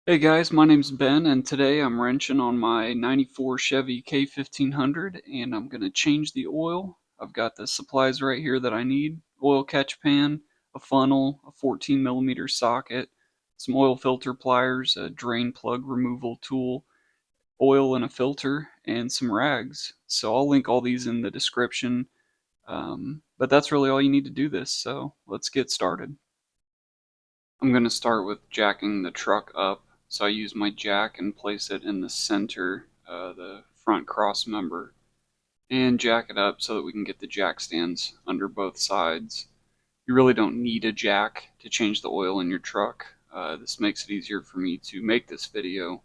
Hey guys, my name's Ben, and today I'm wrenching on my 94 Chevy K1500, and I'm going to change the oil. I've got the supplies right here that I need: oil catch pan, a funnel, a 14mm socket, some oil filter pliers, a drain plug removal tool, oil in a filter, and some rags. So I'll link all these in the description, but that's really all you need to do this, so let's get started. I'm going to start with jacking the truck up. So I use my jack and place it in the center, the front cross member, and jack it up so that we can get the jack stands under both sides. You really don't need a jack to change the oil in your truck. This makes it easier for me to make this video,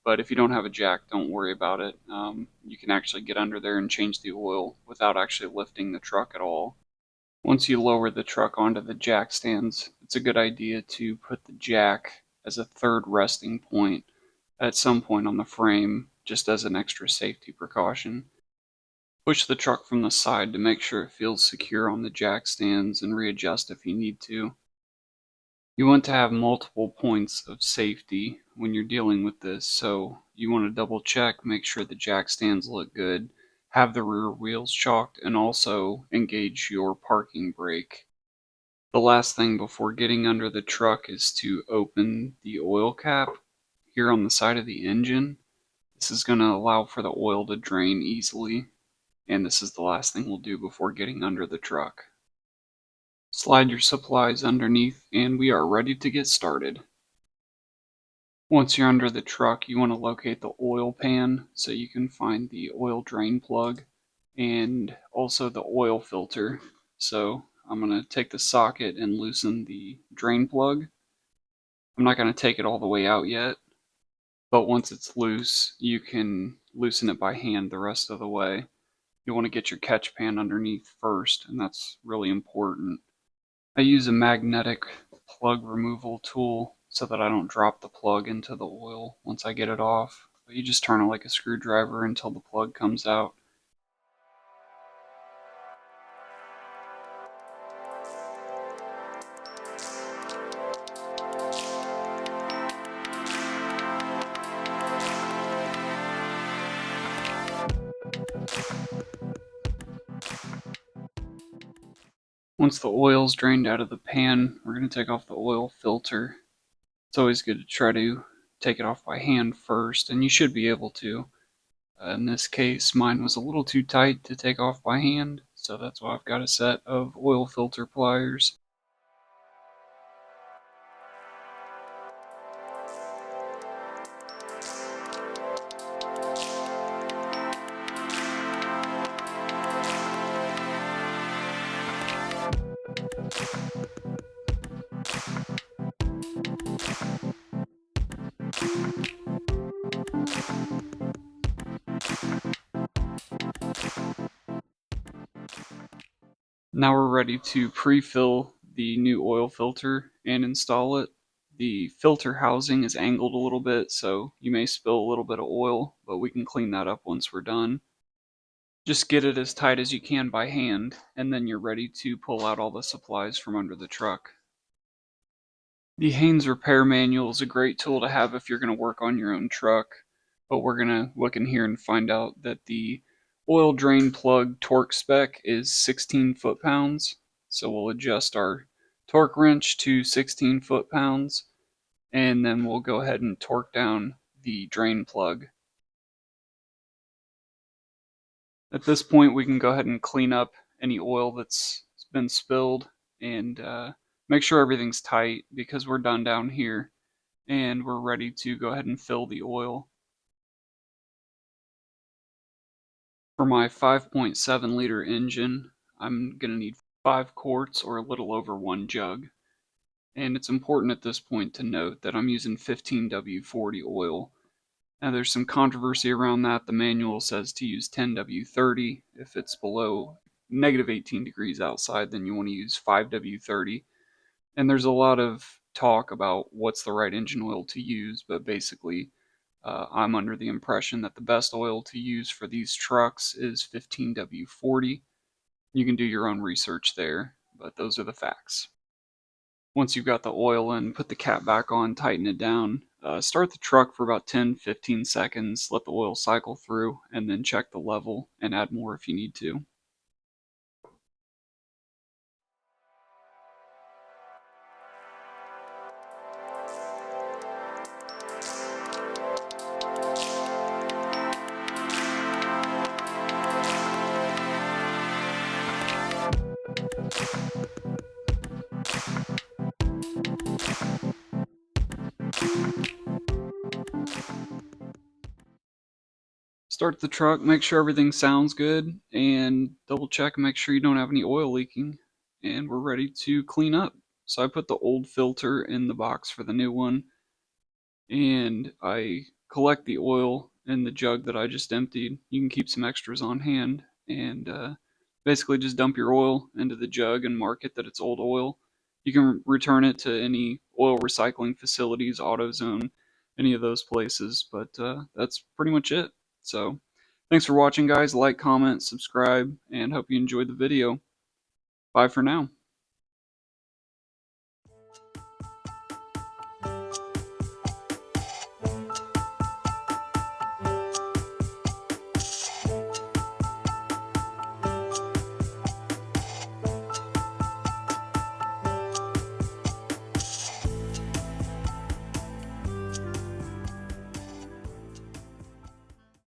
but if you don't have a jack, don't worry about it. You can actually get under there and change the oil without actually lifting the truck at all. Once you lower the truck onto the jack stands, it's a good idea to put the jack as a third resting point at some point on the frame, just as an extra safety precaution. Push the truck from the side to make sure it feels secure on the jack stands and readjust if you need to. You want to have multiple points of safety when you're dealing with this, so you want to double check, make sure the jack stands look good, have the rear wheels chalked, and also engage your parking brake. The last thing before getting under the truck is to open the oil cap here on the side of the engine. This is going to allow for the oil to drain easily, and this is the last thing we'll do before getting under the truck. Slide your supplies underneath, and we are ready to get started. Once you're under the truck, you want to locate the oil pan so you can find the oil drain plug and also the oil filter. So I'm going to take the socket and loosen the drain plug. I'm not going to take it all the way out yet, but once it's loose, you can loosen it by hand the rest of the way. You want to get your catch pan underneath first, and that's really important. I use a magnetic plug removal tool so that I don't drop the plug into the oil once I get it off. But you just turn it like a screwdriver until the plug comes out. Once the oil's drained out of the pan, we're going to take off the oil filter. It's always good to try to take it off by hand first, and you should be able to. In this case, mine was a little too tight to take off by hand, so that's why I've got a set of oil filter pliers. Now we're ready to pre-fill the new oil filter and install it. The filter housing is angled a little bit, so you may spill a little bit of oil, but we can clean that up once we're done. Just get it as tight as you can by hand, and then you're ready to pull out all the supplies from under the truck. The Haynes repair manual is a great tool to have if you're going to work on your own truck, but we're going to look in here and find out that the oil drain plug torque spec is 16 foot-pounds. So we'll adjust our torque wrench to 16 foot-pounds, and then we'll go ahead and torque down the drain plug. At this point, we can go ahead and clean up any oil that's been spilled and make sure everything's tight, because we're done down here and we're ready to go ahead and fill the oil. For my 5.7 liter engine, I'm going to need 5 quarts or a little over 1 jug. And it's important at this point to note that I'm using 15W40 oil. Now there's some controversy around that. The manual says to use 10W30. If it's below negative 18 degrees outside, then you want to use 5W30. And there's a lot of talk about what's the right engine oil to use, but basically I'm under the impression that the best oil to use for these trucks is 15W40. You can do your own research there, but those are the facts. Once you've got the oil in, put the cap back on, tighten it down. Start the truck for about 10-15 seconds, let the oil cycle through, and then check the level and add more if you need to. Start the truck, make sure everything sounds good, and double check and make sure you don't have any oil leaking. And we're ready to clean up. So I put the old filter in the box for the new one, and I collect the oil in the jug that I just emptied. You can keep some extras on hand, and basically just dump your oil into the jug and mark it that it's old oil. You can return it to any oil recycling facilities, AutoZone, any of those places, but that's pretty much it. So thanks for watching, guys. Like, comment, subscribe, and hope you enjoyed the video. Bye for now.